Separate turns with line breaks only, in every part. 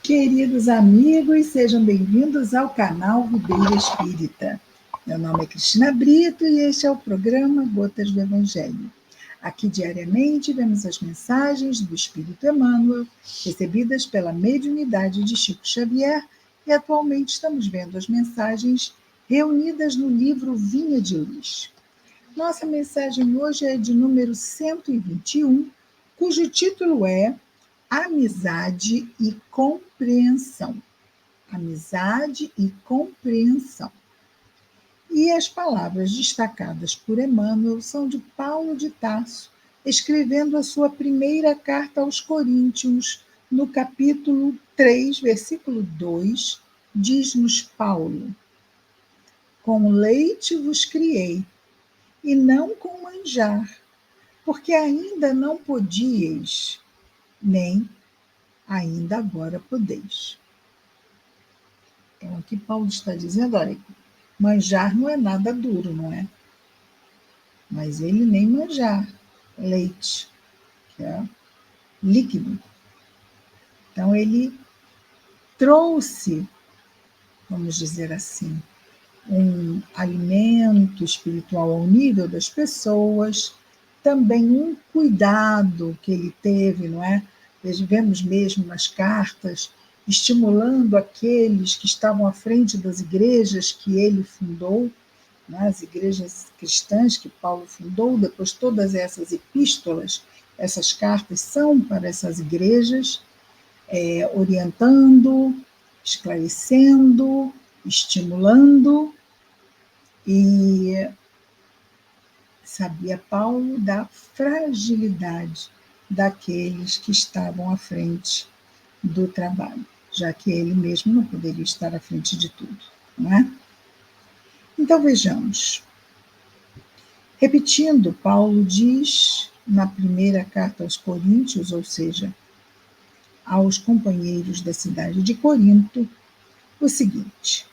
Queridos amigos, sejam bem-vindos ao canal Videira Espírita. Meu nome é Cristina Brito e este é o programa Gotas do Evangelho. Aqui diariamente vemos as mensagens do Espírito Emmanuel, recebidas pela mediunidade de Chico Xavier, e atualmente estamos vendo as mensagens reunidas no livro Vinha de Luz. Nossa mensagem hoje é de número 121, cujo título é Amizade e compreensão. Amizade e compreensão. E as palavras destacadas por Emmanuel são de Paulo de Tarso, escrevendo a sua primeira carta aos Coríntios, no capítulo 3, versículo 2, diz-nos Paulo: Com leite vos criei, e não com manjar, porque ainda não podíeis, nem ainda agora podeis. Então, aqui Paulo está dizendo, olha, manjar não é nada duro, não é? Mas ele nem manjar, leite, que é líquido. Então, ele trouxe, vamos dizer assim, um alimento espiritual ao nível das pessoas, também um cuidado que ele teve, não é? Vemos mesmo nas cartas, estimulando aqueles que estavam à frente das igrejas que ele fundou, né? As igrejas cristãs que Paulo fundou, depois todas essas epístolas, essas cartas são para essas igrejas, orientando, esclarecendo, estimulando, e sabia Paulo da fragilidade daqueles que estavam à frente do trabalho, já que ele mesmo não poderia estar à frente de tudo, não é? Então vejamos. Repetindo, Paulo diz na primeira carta aos Coríntios, ou seja, aos companheiros da cidade de Corinto, o seguinte: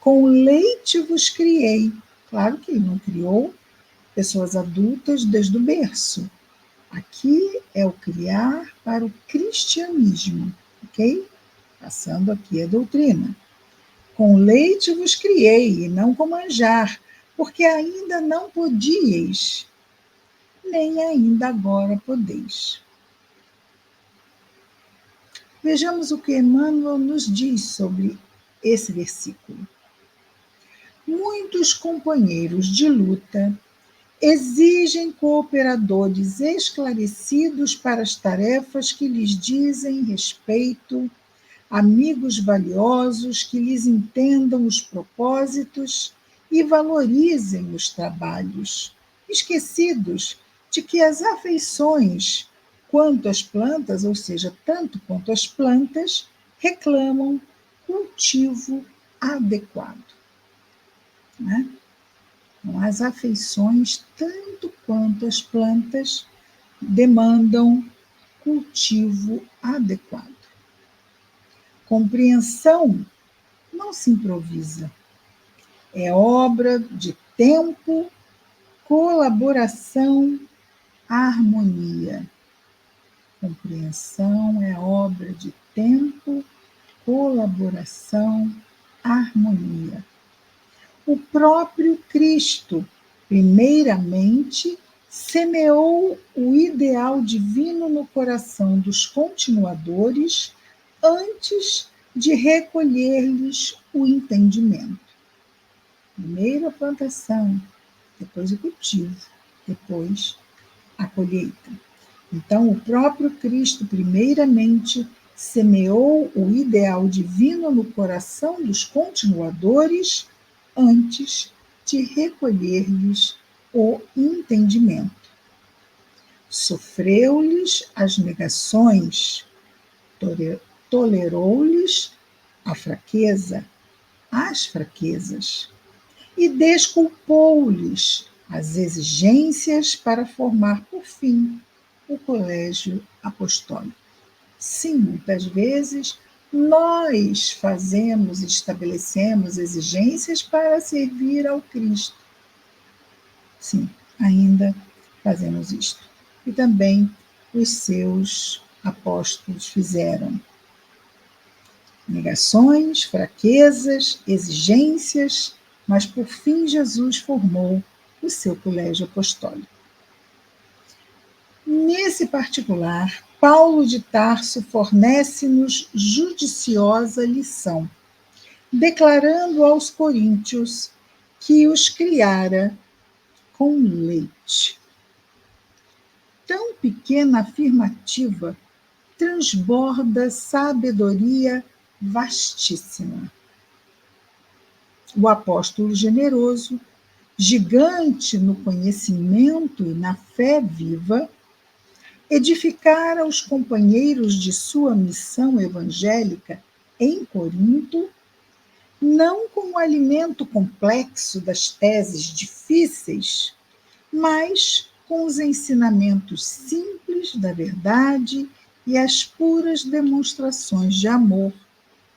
com leite vos criei. Claro que ele não criou pessoas adultas desde o berço. Aqui é o criar para o cristianismo, ok? Passando aqui a doutrina. Com leite vos criei, e não com manjar, porque ainda não podíeis, nem ainda agora podeis. Vejamos o que Emmanuel nos diz sobre esse versículo. Muitos companheiros de luta exigem cooperadores esclarecidos para as tarefas que lhes dizem respeito, amigos valiosos que lhes entendam os propósitos e valorizem os trabalhos, esquecidos de que as afeições, quanto as plantas, ou seja, tanto quanto as plantas, reclamam cultivo adequado. Né? As afeições, tanto quanto as plantas, demandam cultivo adequado. Compreensão não se improvisa. É obra de tempo, colaboração, harmonia. Compreensão é obra de tempo, colaboração, harmonia. O próprio Cristo, primeiramente, semeou o ideal divino no coração dos continuadores antes de recolher-lhes o entendimento. Primeiro a plantação, depois o cultivo, depois a colheita. Então, o próprio Cristo, primeiramente, semeou o ideal divino no coração dos continuadores antes de recolher-lhes o entendimento. Sofreu-lhes as negações, tolerou-lhes a fraqueza, as fraquezas, e desculpou-lhes as exigências para formar, por fim, o colégio apostólico. Sim, muitas vezes nós fazemos, estabelecemos exigências para servir ao Cristo. Sim, ainda fazemos isto. E também os seus apóstolos fizeram. Negações, fraquezas, exigências, mas por fim Jesus formou o seu colégio apostólico. Nesse particular, Paulo de Tarso fornece-nos judiciosa lição, declarando aos coríntios que os criara com leite. Tão pequena afirmativa transborda sabedoria vastíssima. O apóstolo generoso, gigante no conhecimento e na fé viva, edificara os companheiros de sua missão evangélica em Corinto, não com o alimento complexo das teses difíceis, mas com os ensinamentos simples da verdade e as puras demonstrações de amor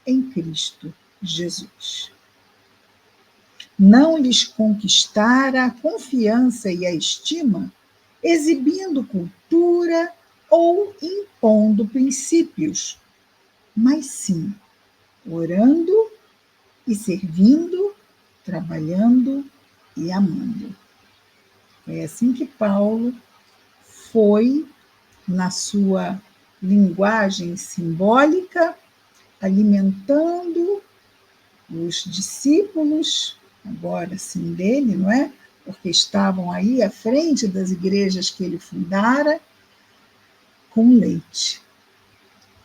em Cristo Jesus. Não lhes conquistara a confiança e a estima, exibindo cultura ou impondo princípios, mas sim orando e servindo, trabalhando e amando. É assim que Paulo foi, na sua linguagem simbólica, alimentando os discípulos, agora sim dele, não é? Porque estavam aí à frente das igrejas que ele fundara, com leite.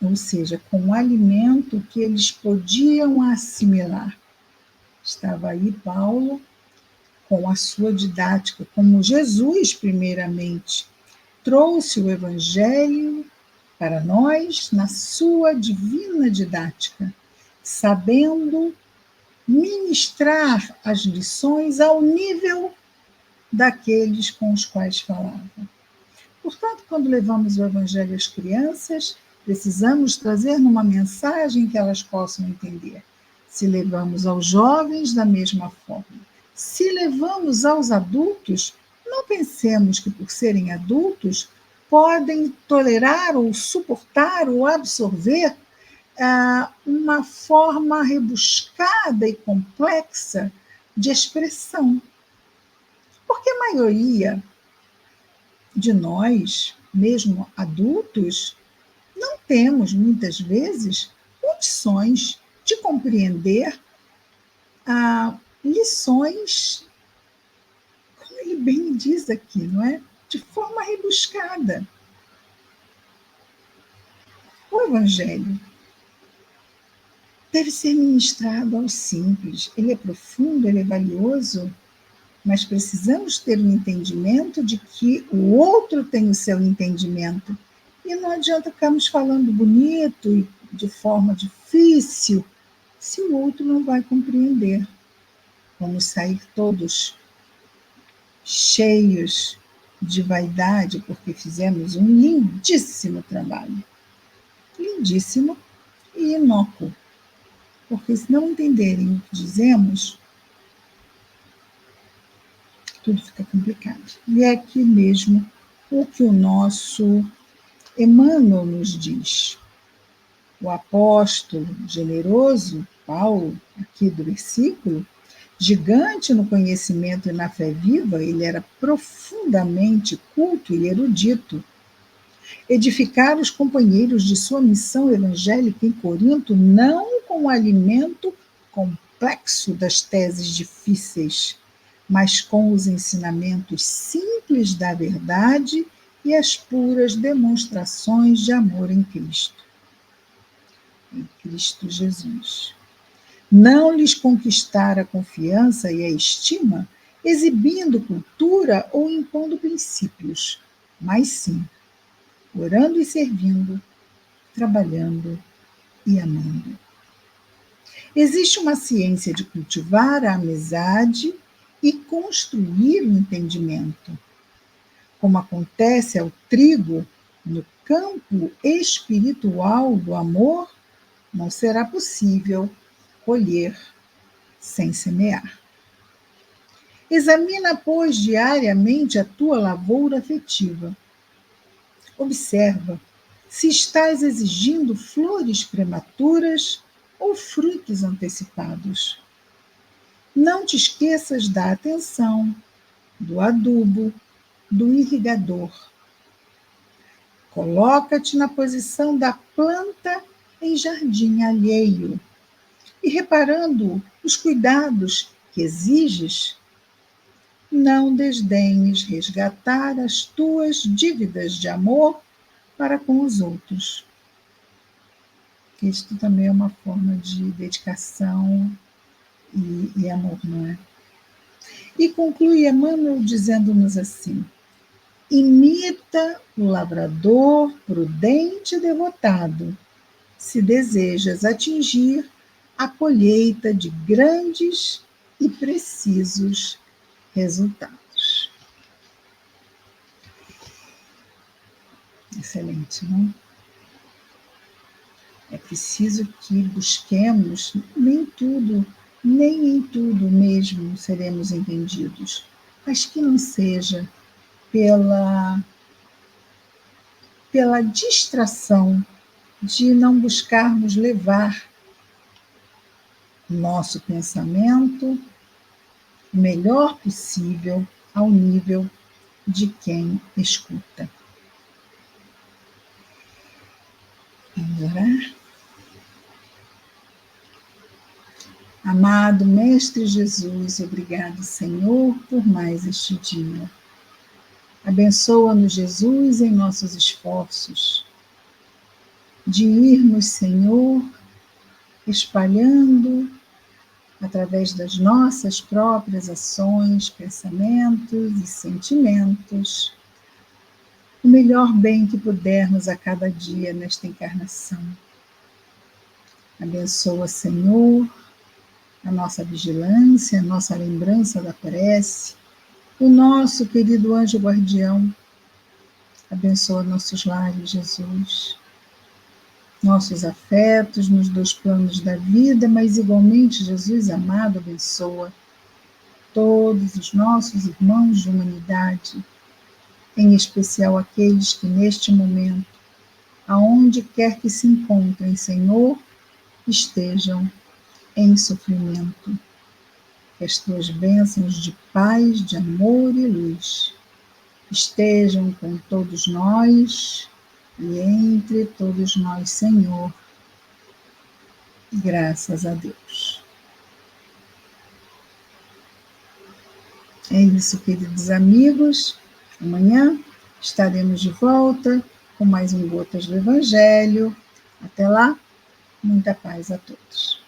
Ou seja, com um alimento que eles podiam assimilar. Estava aí Paulo com a sua didática, como Jesus, primeiramente, trouxe o Evangelho para nós na sua divina didática, sabendo ministrar as lições ao nível daqueles com os quais falava. Portanto, quando levamos o Evangelho às crianças, precisamos trazer numa mensagem que elas possam entender. Se levamos aos jovens, da mesma forma. Se levamos aos adultos, não pensemos que, por serem adultos, podem tolerar ou suportar ou absorver uma forma rebuscada e complexa de expressão. Porque a maioria de nós, mesmo adultos, não temos, muitas vezes, condições de compreender lições, como ele bem diz aqui, não é? De forma rebuscada. O Evangelho deve ser ministrado aos simples. Ele é profundo, ele é valioso, mas precisamos ter um entendimento de que o outro tem o seu entendimento. E não adianta ficarmos falando bonito e de forma difícil, se o outro não vai compreender. Vamos sair todos cheios de vaidade, porque fizemos um lindíssimo trabalho. Lindíssimo e inócuo. Porque se não entenderem o que dizemos, tudo fica complicado. E é aqui mesmo o que o nosso Emmanuel nos diz. O apóstolo generoso, Paulo, aqui do versículo, gigante no conhecimento e na fé viva, ele era profundamente culto e erudito. Edificar os companheiros de sua missão evangélica em Corinto não com o alimento complexo das teses difíceis, mas com os ensinamentos simples da verdade e as puras demonstrações de amor em Cristo. Em Cristo Jesus. Não lhes conquistar a confiança e a estima, exibindo cultura ou impondo princípios, mas sim, orando e servindo, trabalhando e amando. Existe uma ciência de cultivar a amizade e construir o entendimento. Como acontece ao trigo no campo espiritual do amor, não será possível colher sem semear. Examina, pois, diariamente a tua lavoura afetiva. Observa se estás exigindo flores prematuras ou frutos antecipados. Não te esqueças da atenção, do adubo, do irrigador. Coloca-te na posição da planta em jardim alheio e, reparando os cuidados que exiges, não desdenhes resgatar as tuas dívidas de amor para com os outros. Isto também é uma forma de dedicação e amor, não é? E conclui Emmanuel dizendo-nos assim: imita o lavrador prudente e devotado, se desejas atingir a colheita de grandes e precisos resultados. Excelente, não? É preciso que busquemos nem em tudo mesmo seremos entendidos, mas que não seja pela distração de não buscarmos levar nosso pensamento o melhor possível ao nível de quem escuta. Vamos orar? Amado Mestre Jesus, obrigado, Senhor, por mais este dia. Abençoa-nos, Jesus, em nossos esforços de irmos, Senhor, espalhando através das nossas próprias ações, pensamentos e sentimentos o melhor bem que pudermos a cada dia nesta encarnação. Abençoa, Senhor, a nossa vigilância, a nossa lembrança da prece, o nosso querido anjo guardião. Abençoa nossos lares, Jesus, nossos afetos nos dois planos da vida, mas igualmente, Jesus amado, abençoa todos os nossos irmãos de humanidade, em especial aqueles que neste momento, aonde quer que se encontrem, Senhor, estejam em sofrimento. Que as tuas bênçãos de paz, de amor e luz estejam com todos nós e entre todos nós, Senhor. Graças a Deus. É isso, queridos amigos. Amanhã estaremos de volta com mais um Gotas do Evangelho. Até lá, muita paz a todos.